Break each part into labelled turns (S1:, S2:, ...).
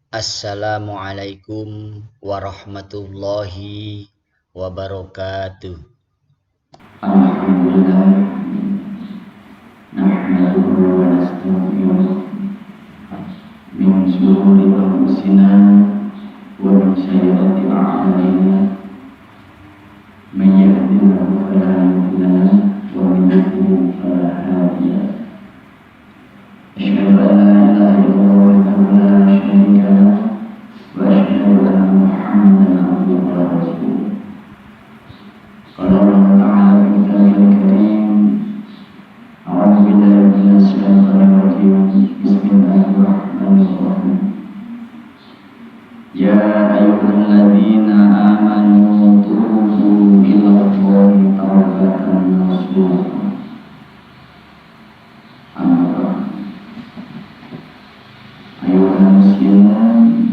S1: Assalamualaikum warahmatullahi wabarakatuh.
S2: Alhamdulillah nahmaduhu wa nasta'inuhu min shururi anfusina wa min sayyiati a'malina may yahdihillahu fala mudilla lahu wa man yudlil fala hadiya lahu. Asyhadu an la ilaha illallah wahdahu la syarika lahu wa asyhadu anna Muhammadan abduhu wa rasuluh. Qala Allah Ta'ala fi kitabihil karim, a'udzu billahi minasy syaithanir rajim. Bismillahirrahmanirrahim. Ya ayyuhalladzina amanu tubu ilallahi taubatan nasuha. Ayuhal muslimun,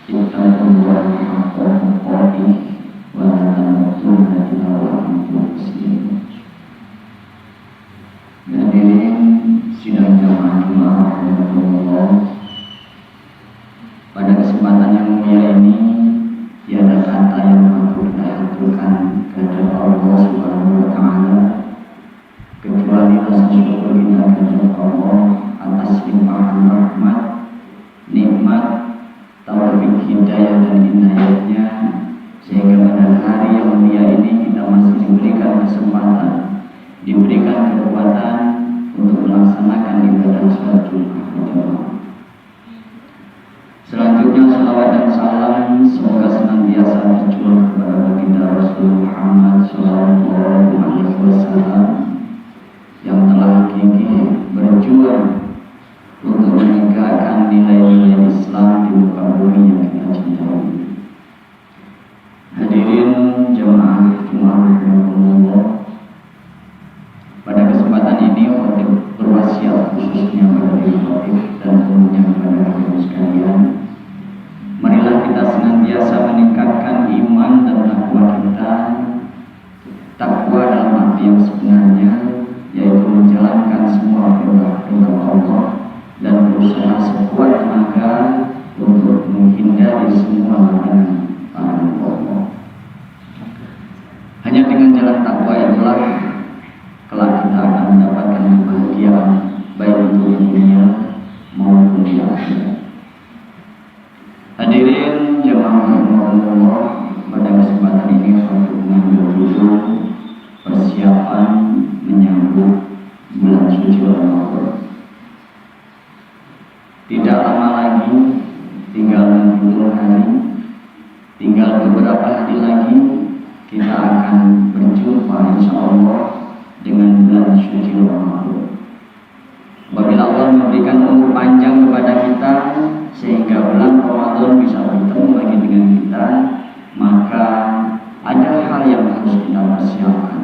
S2: ittaqullaha haqqa tuqatih wa la tamutunna illa wa antum muslimun. Hadirin sidang jamaah rahimakumullah, pada kesempatan yang mulia ini tiada kata yang patut kita aturkan kepada Allah Subhanahu wa Ta'ala kecuali rasa syukur kita kepada Allah atas limpahan rahmat, nikmat, taufik, hidayah dan inayahnya, sehingga pada hari yang mulia ini kita masih diberikan kesempatan, diberikan kekuatan untuk melaksanakan ibadah salat Jumat berjamaah. Selanjutnya salawat dan salam semoga senantiasa tercurah kepada baginda Rasul Muhammad Sallallahu Alaihi Wasallam yang telah gigih berjuang untuk menegakkan nilai-nilai Islam di muka bumi yang kita cintai. Hadirin jamaah rahimakumullah, pada kesempatan ini khatib berwasiat khususnya pada diri khatib dan umumnya kepada hadirin sekalian, marilah kita senantiasa meningkatkan iman dan takwa kita. Takwa dalam arti yang sebenarnya, yaitu menjalankan semua perintah-perintah Allah dan berusaha sekuat tenaga untuk menghindari semua larangan Allah. Hanya dengan jalan takwa itulah kelak kita akan mendapatkan kebahagiaan baik itu di dunia maupun di akhirat. Hadirin jamaah rahimakumullah, pada kesempatan ini untuk mengambil judul persiapan menyambut bulan suci Ramadan. Tidak lama lagi, tinggal 60 hari, tinggal beberapa hari lagi kita akan berjumpa insya Allah dengan bulan suci Ramadan. Apabila Allah memberikan umur panjang kepada kita sehingga bulan Ramadan bisa bertemu lagi dengan kita, maka ada hal yang harus kita persiapkan.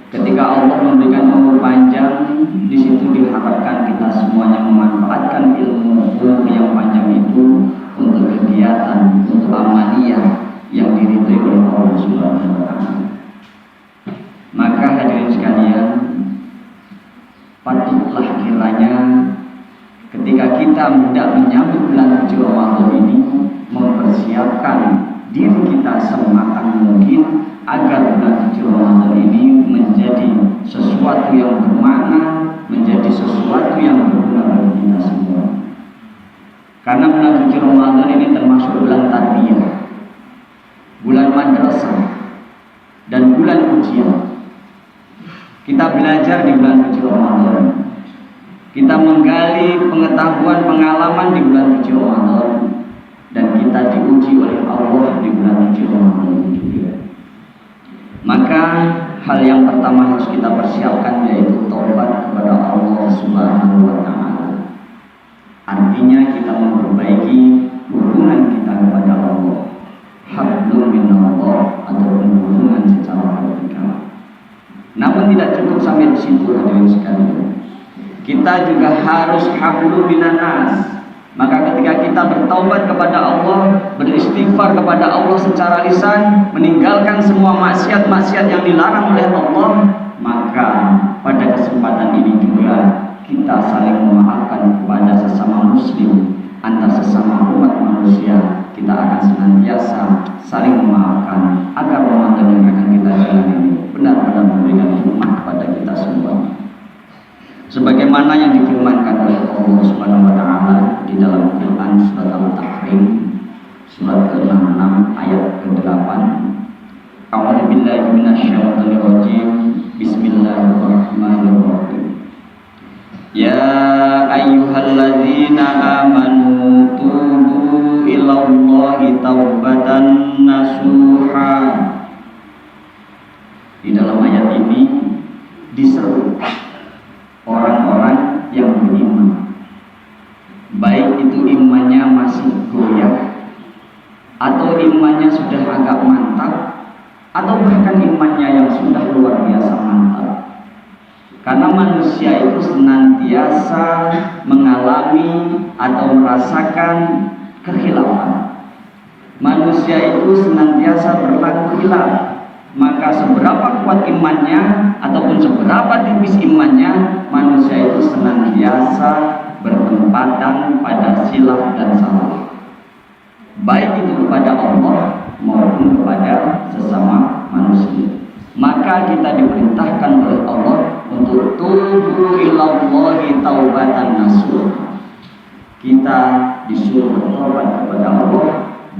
S2: Ketika Allah memberikan umur panjang, di situ diharapkan kita semuanya memanfaatkan ilmu yang panjang itu untuk kegiatan, untuk amaliyah yang diridhai oleh Allah Subhanahu wa Ta'ala. Maka hadirin sekalian, patutlah kiranya ketika kita hendak menyambut bulan suci Ramadan ini mempersiapkan diri kita semaksimal mungkin agar bulan suci Ramadan ini menjadi sesuatu yang bermakna, menjadi sesuatu yang berguna bagi kita semua. Karena bulan suci Ramadan ini termasuk bulan tarbiyah, bulan madrasah, dan bulan ujian. Kita belajar di bulan suci Ramadan, kita menggali pengetahuan, pengalaman di bulan suci Ramadan, dan kita diuji oleh Allah di bulan suci Ramadan juga. Maka hal yang pertama harus kita persiapkan yaitu taubat kepada Allah Subhanahu wa Ta'ala. Artinya kita memperbaiki hubungan kita kepada Allah, hablum minallah, ataupun hubungan secara vertikal. Namun tidak cukup sampai di situ hadirin sekalian. Kita juga harus hablum minannas. Maka ketika kita bertaubat kepada Allah, beristighfar kepada Allah secara lisan, meninggalkan semua maksiat-maksiat yang dilarang oleh Allah, maka pada kesempatan ini juga kita saling memaafkan kepada sesama muslim, antar manusia, kita akan senantiasa saling memaafkan agar Ramadan yang akan kita jalani ini benar-benar memberikan hikmah kepada kita semua. Sebagaimana yang difirmankan oleh Allah Subhanahu wa taala di dalam Quran surat Al-Tahrim surat ke-66 ayat ke-8. A'udzu billahi minasyaitonir rajim. Bismillahirrahmanirrahim. Ya ayyuhalladzina amanu tubu ilallahi taubatan nasuha. Di dalam ayat ini diseru orang-orang yang beriman, baik itu imannya masih goyah atau imannya sudah agak mantap atau bahkan imannya yang sudah luar biasa mantap. Karena manusia itu senantiasa mengalami atau merasakan kekhilafan. Manusia itu senantiasa berlaku khilaf. Maka seberapa kuat imannya ataupun seberapa tipis imannya, manusia itu senantiasa bertempatan pada silaf dan salah, baik itu kepada Allah maupun kepada sesama manusia. Maka kita diperintahkan oleh Allah untuk tubu ilallahi taubatan nasuha. Kita disuruh bertobat kepada Allah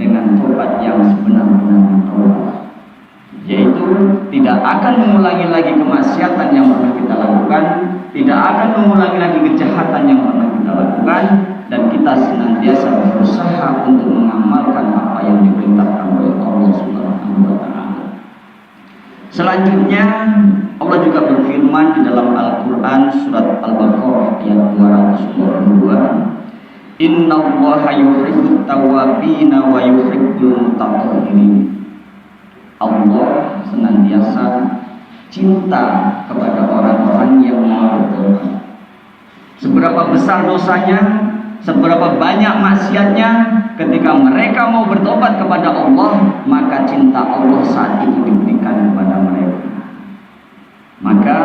S2: dengan tobat yang sebenar-benarnya tobat, yaitu tidak akan mengulangi lagi kemaksiatan yang pernah kita lakukan, tidak akan mengulangi lagi kejahatan yang pernah kita lakukan, dan kita senantiasa berusaha untuk mengamalkan apa yang diperintahkan oleh Allah Subhanahu wa taala. Selanjutnya Allah juga berfirman di dalam Al-Quran surat Al-Baqarah ayat 222, Innallaha yuhibbut tawwabina wa yuhibbul mutatahhirin. Allah senantiasa cinta kepada orang-orang yang mau bertobat. Seberapa besar dosanya, seberapa banyak maksiatnya, ketika mereka mau bertobat kepada Allah, maka cinta Allah saat itu diberikan kepada mereka. Maka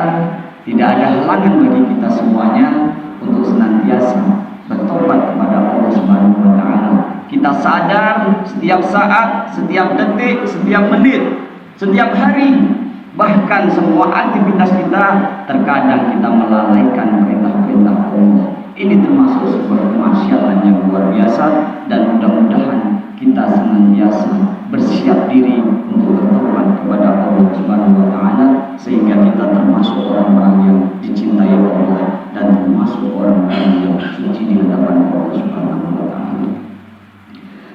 S2: tidak ada halangan bagi kita semuanya untuk senantiasa bertobat kepada Allah Subhanahu wa taala. Kita sadar setiap saat, setiap detik, setiap menit, setiap hari, bahkan semua aktivitas kita terkadang kita melalaikan perintah-perintah Allah. Ini termasuk sebuah kemaksiatan yang luar biasa, dan mudah-mudahan kita senantiasa bersiap diri untuk bertobat kepada Allah Subhanahu wa taala, sehingga kita termasuk orang-orang yang dicintai Allah dan termasuk orang-orang yang suci di hadapan Allah Subhanahu wa taala.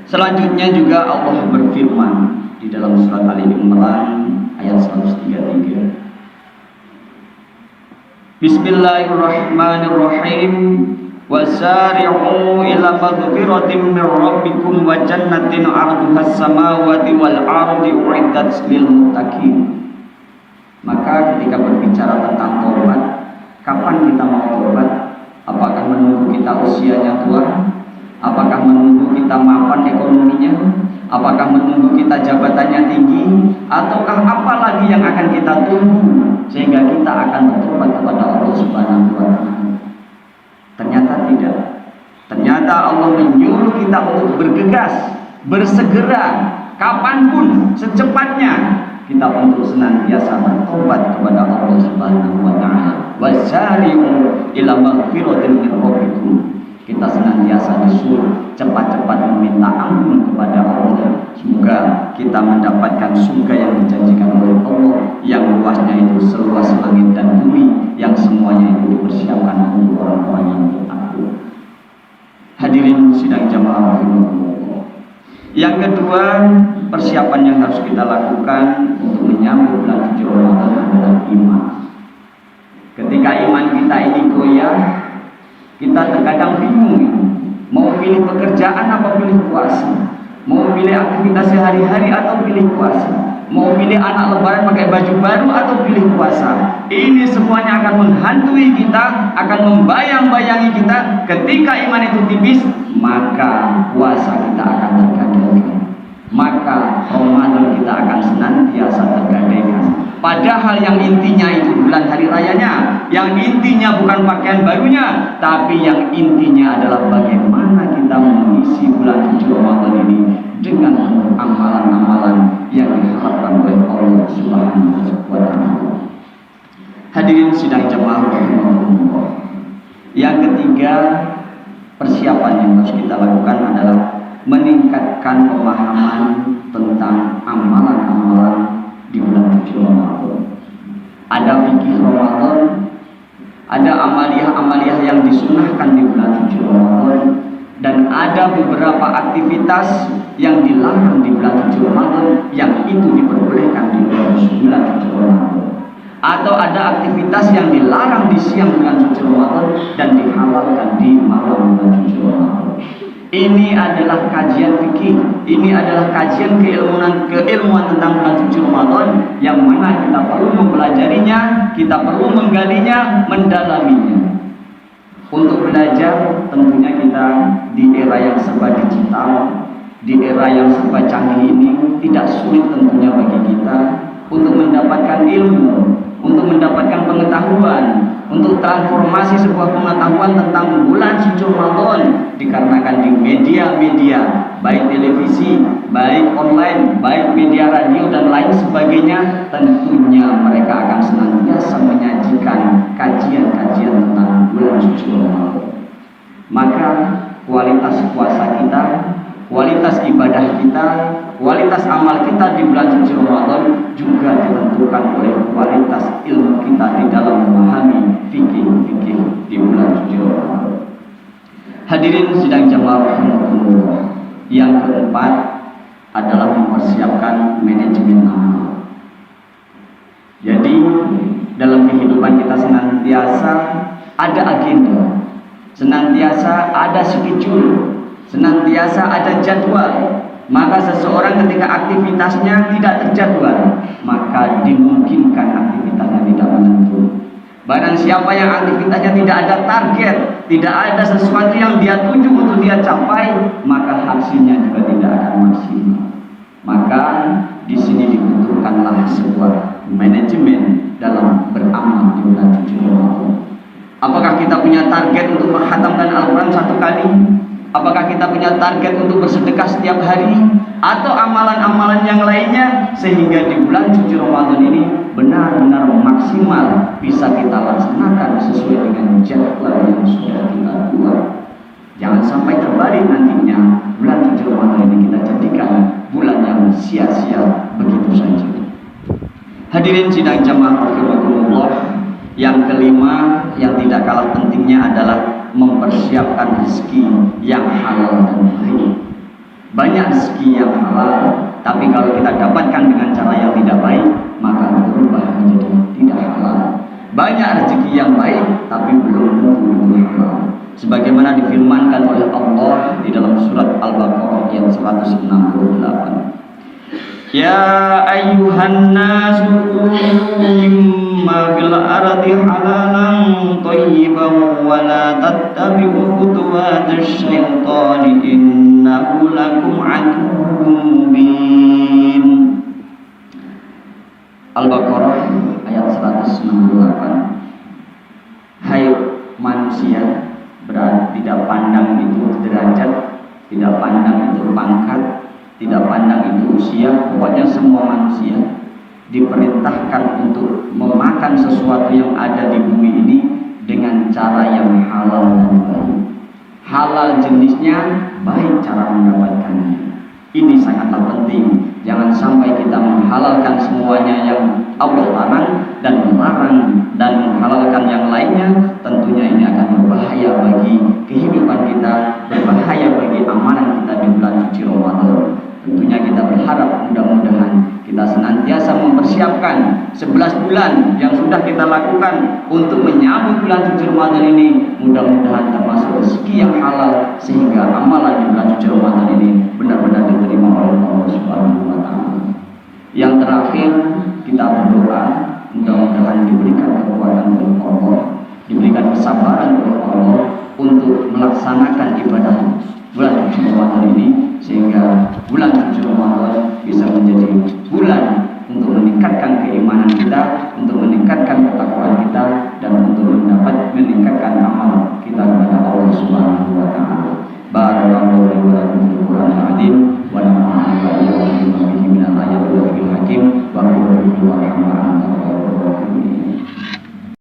S2: Selanjutnya juga Allah berfirman di dalam surat Ali Imran ayat 133. Bismillahirrahmanirrahim. Wasari'u ila maghfiratin min rabbikum wa jannatin 'arduhas samawati wal ardi u'iddat lil muttaqin. Maka ketika berbicara tentang taubat, kapan kita mau taubat? Apakah menunggu kita usianya tua? Apakah menunggu kita mapan ekonominya? Apakah menunggu kita jabatannya tinggi? Ataukah apa lagi yang akan kita tunggu sehingga kita akan bertobat kepada Allah Subhanahu wa taala? Ternyata tidak. Ternyata Allah menyuruh kita untuk bergegas, bersegera, kapanpun, secepatnya kita untuk senantiasa bertobat kepada Allah Subhanahu wa taala. Wasari'u ila maghfiratin min rabbikum. Kita senantiasa disuruh cepat-cepat meminta ampun kepada Allah. Semoga kita mendapatkan surga yang dijanjikan oleh Allah, yang luasnya itu seluas langit dan bumi, yang semuanya itu dipersiapkan untuk orang-orang yang bertakwa. Hadirin sidang jamaah rahimakumullah. Yang kedua, persiapan yang harus kita lakukan untuk menyambut bulan suci Ramadan adalah iman. Ketika iman kita ini goyah, kita terkadang bingung, mau pilih pekerjaan apa pilih puasa, mau pilih aktivitas sehari-hari atau pilih puasa, mau pilih anak lebaran pakai baju baru atau pilih puasa. Ini semuanya akan menghantui kita, akan membayang-bayangi kita. Ketika iman itu tipis, maka puasa kita akan tergadaikan, maka Ramadan kita akan senantiasa tergadaikan. Padahal yang intinya itu bulan hari rayanya, yang intinya bukan pakaian barunya, tapi yang intinya adalah bagaimana kita mengisi bulan suci Ramadan Hadirin sidang jemaah rahimahumullah. Yang ketiga, persiapan yang harus kita lakukan adalah meningkatkan pemahaman tentang amalan-amalan di bulan suci Ramadan. Ada fikih Ramadan, ada amaliyah-amaliyah yang disunahkan di bulan suci Ramadan, dan ada beberapa aktivitas yang dilarang di bulan suci Ramadan yang itu diperbolehkan di bulan suci Ramadan. Atau ada aktivitas yang dilarang di siang bulan suci Ramadan dan dihalalkan di malam bulan suci Ramadan. Ini adalah kajian fikih, ini adalah kajian keilmuan tentang bulan suci Ramadan yang mana kita perlu mempelajarinya, kita perlu menggalinya, mendalaminya. Untuk belajar tentunya kita di era yang serba digital, di era yang serba canggih ini tidak sulit tentunya bagi kita untuk mendapatkan ilmu, untuk mendapatkan pengetahuan, untuk transformasi sebuah pengetahuan tentang bulan suci Ramadan, dikarenakan di media-media, baik televisi, baik online, baik media radio dan lain sebagainya, tentunya mereka akan senantiasa menyajikan kajian-kajian tentang bulan suci Ramadan. Maka kualitas puasa kita, kualitas ibadah kita, kualitas amal kita di bulan suci Ramadan juga ditentukan oleh kualitas ilmu kita di dalam memahami fikih-fikih di bulan suci Ramadan. Hadirin sidang jamaah rahimahumullah. Yang keempat adalah mempersiapkan manajemen amal. Jadi dalam kehidupan kita senantiasa ada agenda, senantiasa ada schedule, senantiasa ada jadwal. Maka seseorang ketika aktivitasnya tidak terjadwal, maka dimungkinkan aktivitasnya tidak menentu. Barang siapa yang aktivitasnya tidak ada target, tidak ada sesuatu yang dia tuju untuk dia capai, maka hasilnya juga tidak akan maksimal. Maka di sini dibutuhkanlah sebuah manajemen dalam beramal di bulan suci Ramadan. Apakah kita punya target untuk menghatamkan Al-Quran 1 kali? Apakah kita punya target untuk bersedekah setiap hari? Atau amalan-amalan yang lainnya, sehingga di bulan suci Ramadan ini benar-benar maksimal bisa kita laksanakan sesuai dengan jadwal yang sudah kita buat. Jangan sampai terbalik nantinya bulan suci Ramadan ini kita jadikan bulan yang sia-sia begitu saja. Hadirin sidang jamaah rahimahumullah. Yang kelima yang tidak kalah pentingnya adalah mempersiapkan rezeki yang halal dan baik. Banyak rezeki yang halal, tapi kalau kita dapatkan dengan cara yang tidak baik, maka berubah menjadi tidak halal. Banyak rezeki yang baik, tapi belum tentu halal. Sebagaimana difirmankan oleh Allah di dalam surat Al-Baqarah ayat 168. Ya ayyuhan nasu mimma fil ardi halalan thayyiban wa la tattabi'u khutuwatisy syaitani innahu lakum aduwwun mubin. Al-Baqarah ayat 168. Hai manusia, berarti tidak pandang itu derajat, tidak pandang itu pangkat, tidak pandang itu usia, pokoknya semua manusia diperintahkan untuk memakan sesuatu yang ada di bumi ini dengan cara yang halal dan baik. Halal jenisnya, baik cara mendapatkannya. Ini sangatlah penting. Jangan sampai kita menghalalkan semuanya yang Allah larang dan melarang dan menghalalkan yang lainnya. Tentunya ini akan berbahaya bagi kehidupan kita, berbahaya bagi amalan kita di bulan suci Ramadan. Tentunya kita berharap mudah-mudahan kita senantiasa mempersiapkan 11 bulan yang sudah kita lakukan untuk menyambut bulan suci Ramadan ini. Mudah-mudahan termasuk rezeki yang halal sehingga amalan di bulan suci Ramadan ini benar-benar diterima oleh Allah Subhanahu wa taala. Yang terakhir, kita berdoa mudah-mudahan diberikan kekuatan oleh Allah, diberikan kesabaran oleh Allah untuk melaksanakan ibadah bulan suci Ramadan ini, sehingga bulan suci Ramadan bisa menjadi bulan untuk meningkatkan keimanan kita, untuk meningkatkan ketakwaan kita, dan untuk meningkatkan amal kita kepada Allah Subhanahu wa taala. Barakallahu li wa lakum fil Qur'anil azim wa nafa'ani wa iyyakum bima fihi minal ayatil hakim wa qul